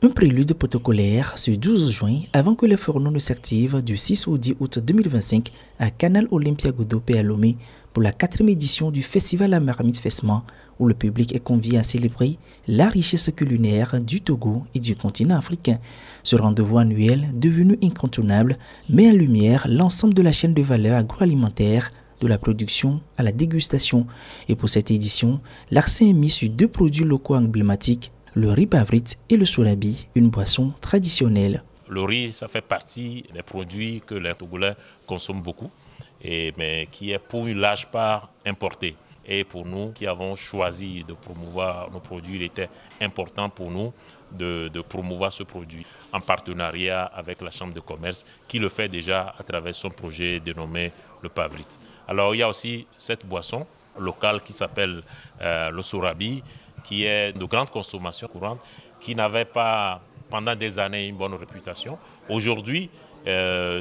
Un prélude protocolaire ce 12 juin avant que les fourneaux ne s'activent du 6 au 10 août 2025 à Canal Olympia Godopé à Lomé pour la 4e édition du Festival à Marmite Fessement où le public est convié à célébrer la richesse culinaire du Togo et du continent africain. Ce rendez-vous annuel, devenu incontournable, met en lumière l'ensemble de la chaîne de valeur agroalimentaire de la production à la dégustation. Et pour cette édition, l'accent est mis sur 2 produits locaux emblématiques, le riz pavrit et le sorabi, une boisson traditionnelle. Le riz, ça fait partie des produits que les Togolais consomment beaucoup, mais qui est pour une large part importé. Et pour nous qui avons choisi de promouvoir nos produits, il était important pour nous de promouvoir ce produit en partenariat avec la Chambre de commerce qui le fait déjà à travers son projet dénommé le Pavrit. Alors il y a aussi cette boisson locale qui s'appelle le sorabi, qui est de grande consommation courante, qui n'avait pas pendant des années une bonne réputation. Aujourd'hui,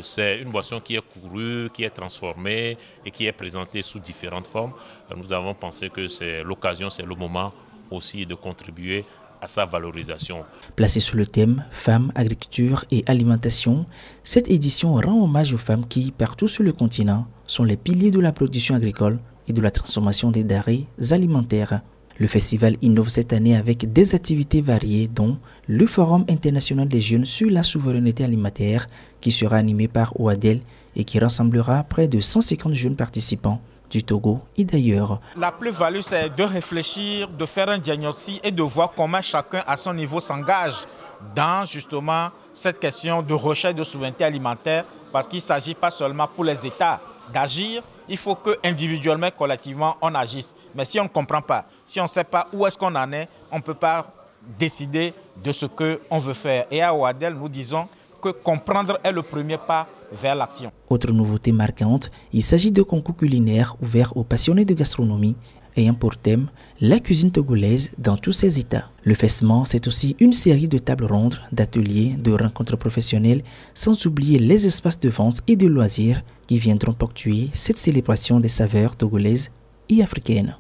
c'est une boisson qui est courue, qui est transformée et qui est présentée sous différentes formes. Nous avons pensé que c'est l'occasion, c'est le moment aussi de contribuer à sa valorisation. Placée sous le thème Femmes, agriculture et alimentation, cette édition rend hommage aux femmes qui, partout sur le continent, sont les piliers de la production agricole et de la transformation des denrées alimentaires. Le festival innove cette année avec des activités variées dont le Forum international des jeunes sur la souveraineté alimentaire qui sera animé par OADEL et qui rassemblera près de 150 jeunes participants du Togo et d'ailleurs. La plus-value, c'est de réfléchir, de faire un diagnostic et de voir comment chacun à son niveau s'engage dans justement cette question de recherche de souveraineté alimentaire, parce qu'il ne s'agit pas seulement pour les États d'agir, il faut que individuellement, collectivement, on agisse. Mais si on ne comprend pas, si on ne sait pas où est-ce qu'on en est, on ne peut pas décider de ce qu'on veut faire. Et à OADEL, nous disons que comprendre est le premier pas vers l'action. Autre nouveauté marquante, il s'agit de concours culinaires ouverts aux passionnés de gastronomie ayant pour thème la cuisine togolaise dans tous ses états. Le Fessement, c'est aussi une série de tables rondes, d'ateliers, de rencontres professionnelles, sans oublier les espaces de vente et de loisirs qui viendront ponctuer cette célébration des saveurs togolaises et africaines.